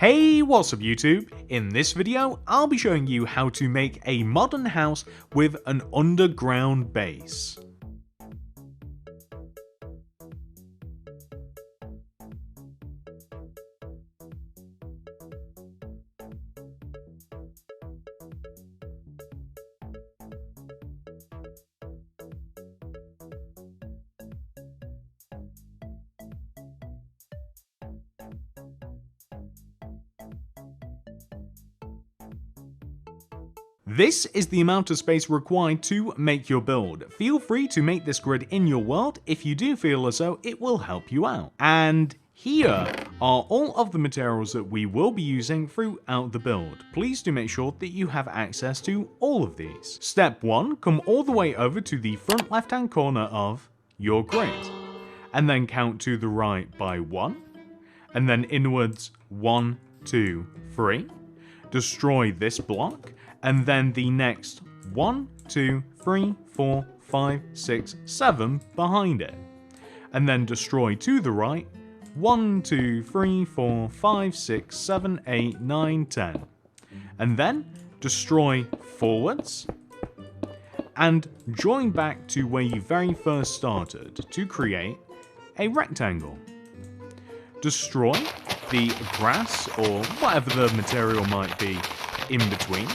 Hey, what's up YouTube? In this video, I'll be showing you how to make a modern house with an underground base. This is the amount of space required to make your build. Feel free to make this grid in your world if you do feel as though it will help you out. And here are all of the materials that we will be using throughout the build. Please do make sure that you have access to all of these. Step 1, come all the way over to the front left hand corner of your grid. And then count to the right by 1. And then inwards 1, 2, 3. Destroy this block. And then the next 1, 2, 3, 4, 5, 6, 7 behind it. And then destroy to the right 1, 2, 3, 4, 5, 6, 7, 8, 9, 10. And then destroy forwards and join back to where you very first started to create a rectangle. Destroy the grass or whatever the material might be in between.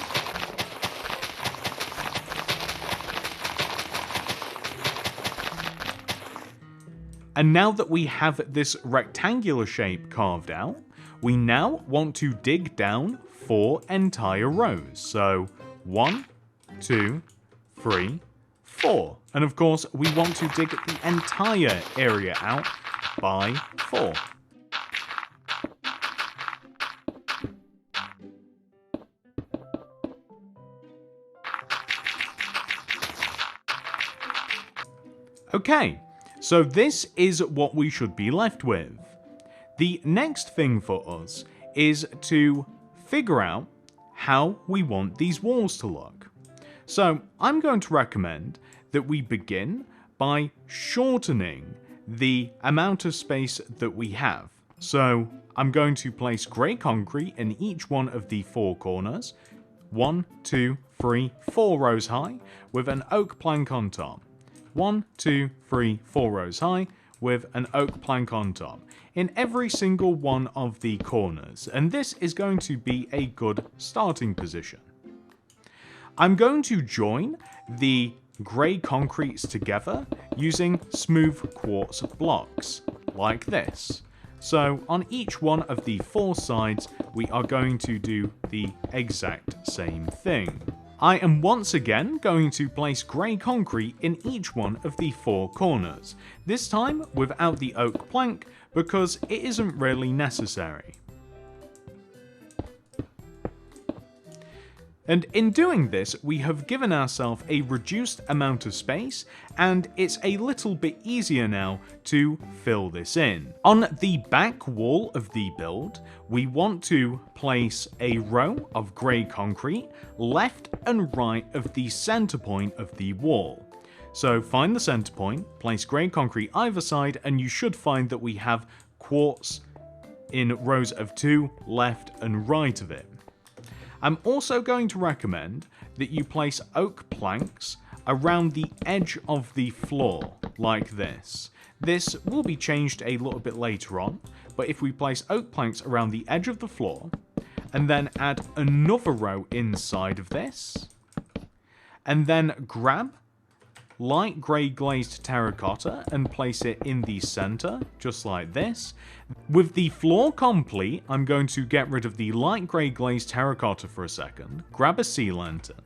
And now that we have this rectangular shape carved out, we now want to dig down 4 entire rows. So 1, 2, 3, 4. And of course, we want to dig the entire area out by 4. Okay. So this is what we should be left with. The next thing for us is to figure out how we want these walls to look. So I'm going to recommend that we begin by shortening the amount of space that we have. So I'm going to place grey concrete in each one of the 4 corners, 1, 2, 3, 4 rows high, with an oak plank on top. 1, 2, 3, 4 rows high with an oak plank on top in every single one of the corners, and this is going to be a good starting position. I'm going to join the grey concretes together using smooth quartz blocks like this. So on each one of the 4 sides we are going to do the exact same thing. I am once again going to place grey concrete in each one of the 4 corners, this time without the oak plank because it isn't really necessary. And in doing this, we have given ourselves a reduced amount of space, and it's a little bit easier now to fill this in. On the back wall of the build, we want to place a row of grey concrete left and right of the center point of the wall. So find the center point, place grey concrete either side, and you should find that we have quartz in rows of 2 left and right of it. I'm also going to recommend that you place oak planks around the edge of the floor, like this. This will be changed a little bit later on, but if we place oak planks around the edge of the floor, and then add another row inside of this, and then grab light grey glazed terracotta and place it in the center, just like this. With the floor complete, I'm going to get rid of the light grey glazed terracotta for a second, grab a sea lantern,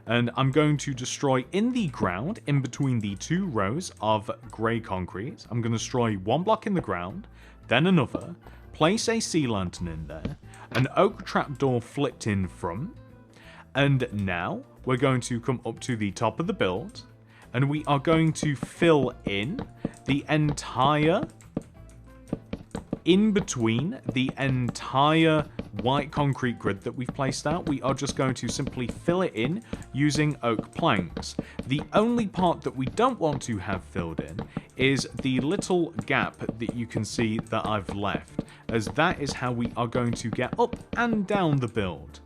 and I'm going to destroy in the ground, in between the 2 rows of grey concrete. I'm going to destroy 1 block in the ground, then another, place a sea lantern in there, an oak trapdoor flipped in front, and now we're going to come up to the top of the build, and we are going to fill in the entire in between the entire white concrete grid that we've placed out, we are just going to simply fill it in using oak planks. The only part that we don't want to have filled in is the little gap that you can see that I've left, as that is how we are going to get up and down the build.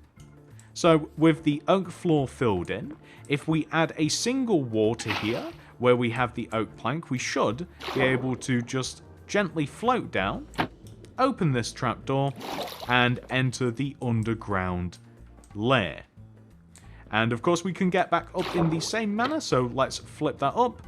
So with the oak floor filled in, if we add a single wall to here, where we have the oak plank, we should be able to just gently float down, open this trapdoor, and enter the underground lair. And of course we can get back up in the same manner, so let's flip that up,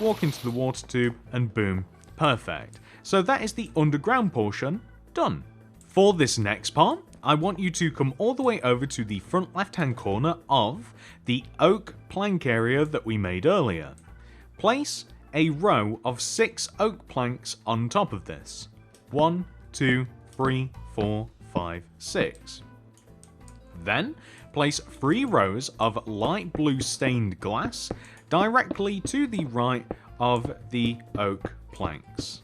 walk into the water tube, and boom, perfect. So that is the underground portion done. For this next part, I want you to come all the way over to the front left-hand corner of the oak plank area that we made earlier. Place a row of 6 oak planks on top of this. 1, 2, 3, 4, 5, 6. Then, place 3 rows of light blue stained glass directly to the right of the oak planks.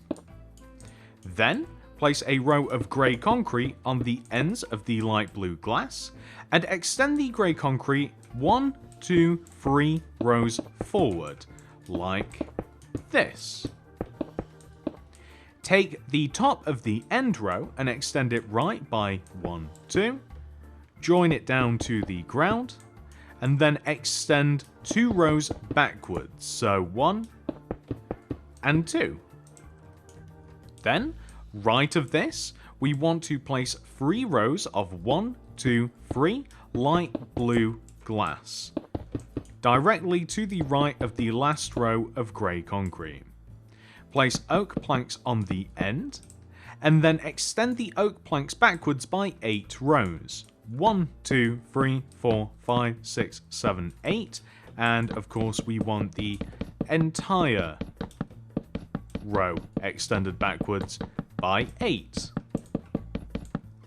Then, place a row of grey concrete on the ends of the light blue glass, and extend the grey concrete 1, 2, 3 rows forward, like this. Take the top of the end row and extend it right by 1, 2, join it down to the ground, and then extend 2 rows backwards, so 1 and 2. Then, right of this, we want to place 3 rows of 1, 2, 3 light blue glass, directly to the right of the last row of grey concrete. Place oak planks on the end, and then extend the oak planks backwards by 8 rows. 1, 2, 3, 4, 5, 6, 7, 8, and of course we want the entire row extended backwards by 8.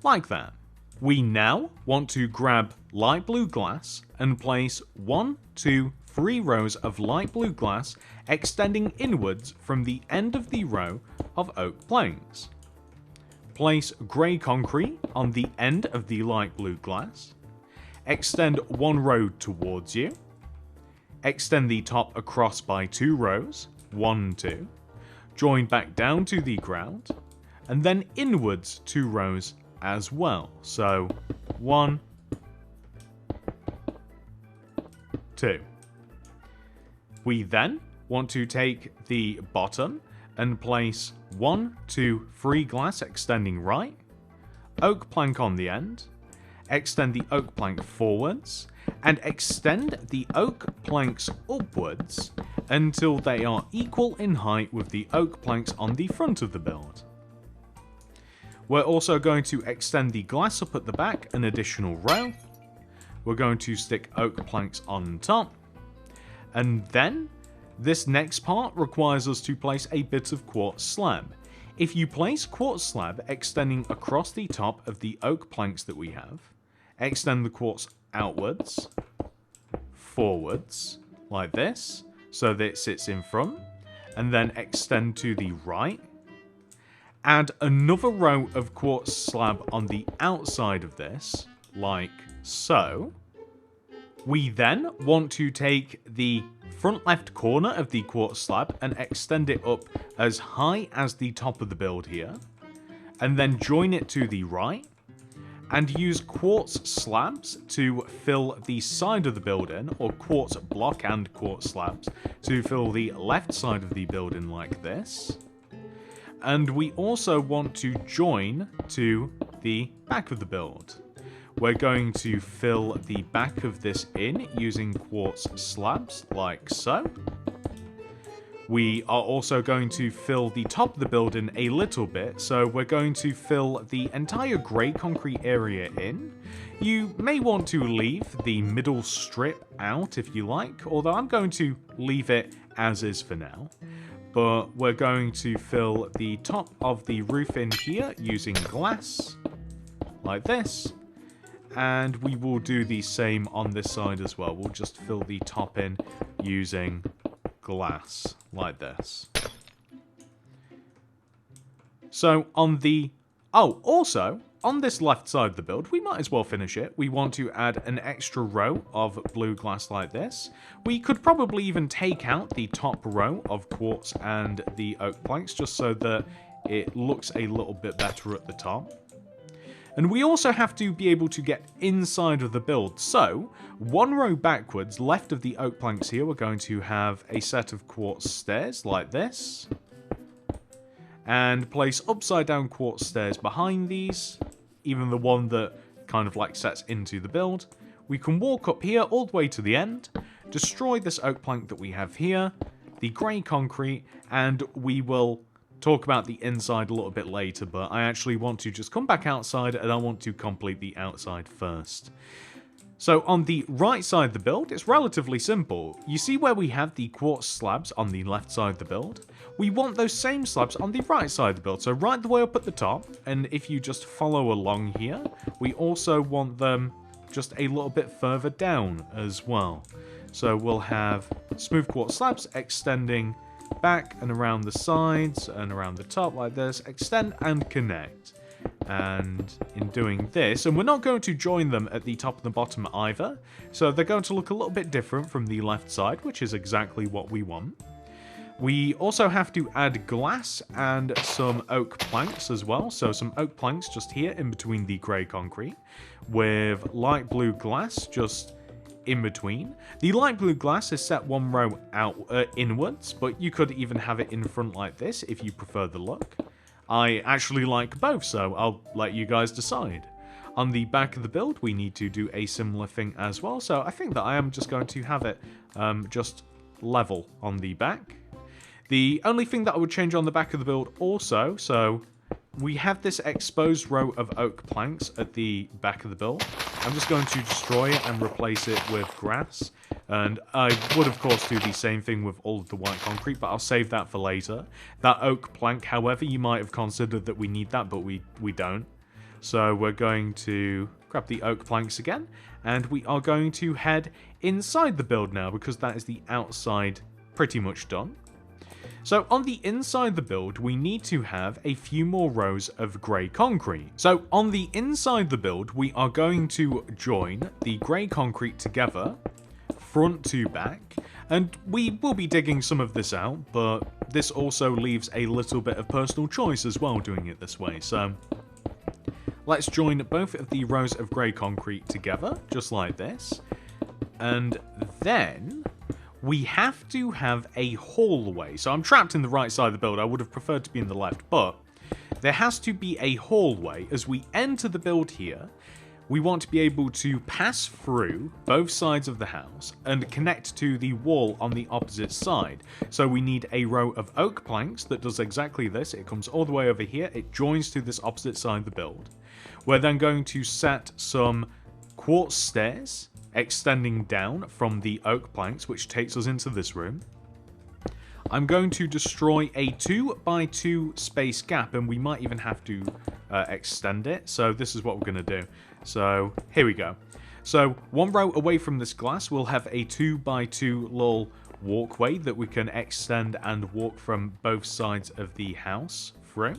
Like that. We now want to grab light blue glass and place 1, 2, 3 rows of light blue glass extending inwards from the end of the row of oak planks. Place grey concrete on the end of the light blue glass. Extend 1 row towards you. Extend the top across by 2 rows, 1, 2. Join back down to the ground, and then inwards 2 rows as well. So 1, 2. We then want to take the bottom and place 1, 2, 3 glass extending right, oak plank on the end, extend the oak plank forwards, and extend the oak planks upwards until they are equal in height with the oak planks on the front of the build. We're also going to extend the glass up at the back an additional row. We're going to stick oak planks on top. And then, this next part requires us to place a bit of quartz slab. If you place quartz slab extending across the top of the oak planks that we have, extend the quartz outwards, forwards, like this, so that it sits in front, and then extend to the right. Add another row of quartz slab on the outside of this, like so. We then want to take the front left corner of the quartz slab and extend it up as high as the top of the build here, and then join it to the right, and use quartz slabs to fill the side of the building, or quartz block and quartz slabs to fill the left side of the building like this. And we also want to join to the back of the build. We're going to fill the back of this in using quartz slabs, like so. We are also going to fill the top of the building a little bit, so we're going to fill the entire grey concrete area in. You may want to leave the middle strip out if you like, although I'm going to leave it as is for now. But we're going to fill the top of the roof in here using glass, like this. And we will do the same on this side as well. We'll just fill the top in using glass, like this. So on the... Oh, also, on this left side of the build, we might as well finish it. We want to add an extra row of blue glass like this. We could probably even take out the top row of quartz and the oak planks just so that it looks a little bit better at the top. And we also have to be able to get inside of the build. So, one row backwards, left of the oak planks here, we're going to have a set of quartz stairs like this. And place upside down quartz stairs behind these, even the one that kind of like sets into the build. We can walk up here all the way to the end, destroy this oak plank that we have here, the grey concrete, and we will talk about the inside a little bit later, but I actually want to just come back outside and I want to complete the outside first. So on the right side of the build, it's relatively simple. You see where we have the quartz slabs on the left side of the build? We want those same slabs on the right side of the build, so right the way up at the top, and if you just follow along here, we also want them just a little bit further down as well. So we'll have smooth quartz slabs extending back and around the sides and around the top like this, extend and connect. And in doing this, and we're not going to join them at the top and the bottom either, so they're going to look a little bit different from the left side, which is exactly what we want. We also have to add glass and some oak planks as well, so some oak planks just here in between the grey concrete, with light blue glass just in between. The light blue glass is set one row out inwards, but you could even have it in front like this if you prefer the look. I actually like both, so I'll let you guys decide. On the back of the build, we need to do a similar thing as well, so I think that I am just going to have it just level on the back. The only thing that I would change on the back of the build also, so we have this exposed row of oak planks at the back of the build. I'm just going to destroy it and replace it with grass. And I would, of course, do the same thing with all of the white concrete, but I'll save that for later. That oak plank, however, you might have considered that we need that, but we don't. So we're going to grab the oak planks again, and we are going to head inside the build now, because that is the outside pretty much done. So on the inside of the build, we need to have a few more rows of grey concrete. So on the inside of the build, we are going to join the grey concrete together, front to back, and we will be digging some of this out, but this also leaves a little bit of personal choice as well doing it this way. So let's join both of the rows of grey concrete together, just like this, and then we have to have a hallway. So I'm trapped in the right side of the build. I would have preferred to be in the left, but there has to be a hallway. As we enter the build here, we want to be able to pass through both sides of the house and connect to the wall on the opposite side. So we need a row of oak planks that does exactly this. It comes all the way over here. It joins to this opposite side of the build. We're then going to set some quartz stairs extending down from the oak planks, which takes us into this room. I'm going to destroy a 2x2 space gap, and we might even have to extend it. So this is what we're going to do. So here we go. So one row away from this glass, we'll have a 2x2 little walkway that we can extend and walk from both sides of the house through.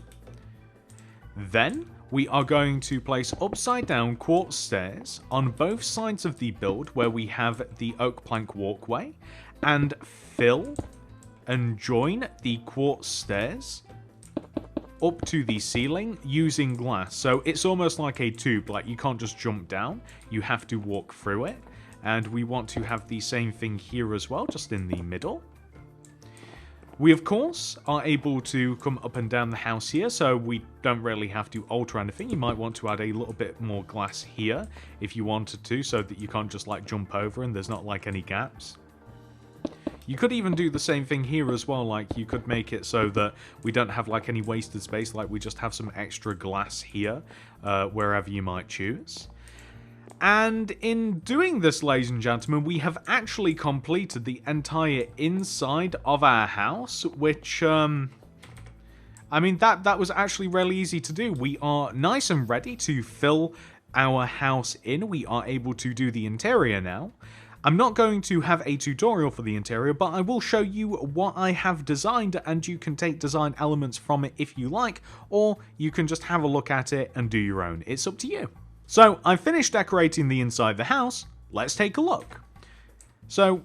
Then we are going to place upside down quartz stairs on both sides of the build where we have the oak plank walkway, and fill and join the quartz stairs up to the ceiling using glass. So it's almost like a tube, like you can't just jump down, you have to walk through it. And we want to have the same thing here as well, just in the middle. We, of course, are able to come up and down the house here, so we don't really have to alter anything. You might want to add a little bit more glass here if you wanted to, so that you can't just like jump over and there's not like any gaps. You could even do the same thing here as well, like you could make it so that we don't have like any wasted space, like we just have some extra glass here, wherever you might choose. And in doing this, ladies and gentlemen, we have actually completed the entire inside of our house, which, I mean, that was actually really easy to do. We are nice and ready to fill our house in. We are able to do the interior now. I'm not going to have a tutorial for the interior, but I will show you what I have designed, and you can take design elements from it if you like, or you can just have a look at it and do your own. It's up to you. So I've finished decorating the inside of the house. Let's take a look. So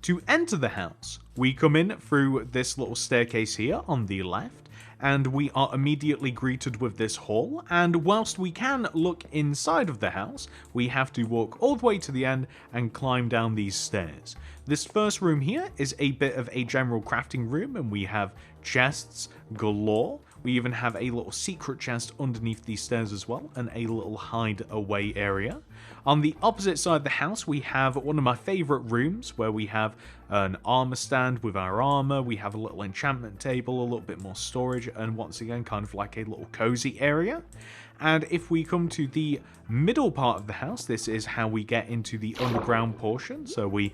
to enter the house, we come in through this little staircase here on the left, and we are immediately greeted with this hall, and whilst we can look inside of the house, we have to walk all the way to the end and climb down these stairs. This first room here is a bit of a general crafting room, and we have chests galore. We even have a little secret chest underneath these stairs as well, and a little hide away area. On the opposite side of the house, we have one of my favourite rooms where we have an armor stand with our armor. We have a little enchantment table, a little bit more storage, and once again, kind of like a little cozy area. And if we come to the middle part of the house, this is how we get into the underground portion. So we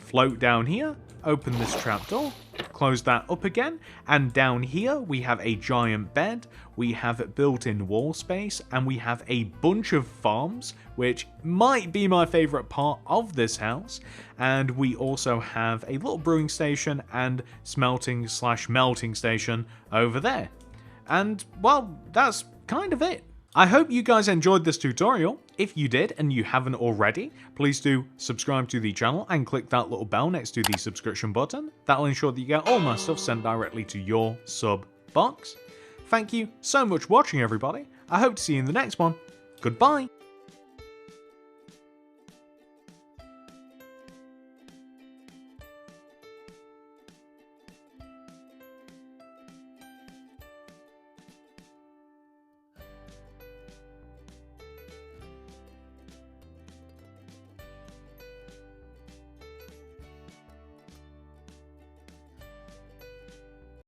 float down here, open this trapdoor, close that up again, and down here we have a giant bed, we have built-in wall space, and we have a bunch of farms, which might be my favourite part of this house, and we also have a little brewing station and smelting/melting station over there. And, well, that's kind of it. I hope you guys enjoyed this tutorial. If you did and you haven't already, please do subscribe to the channel and click that little bell next to the subscription button. That'll ensure that you get all my stuff sent directly to your sub box. Thank you so much for watching, everybody. I hope to see you in the next one. Goodbye.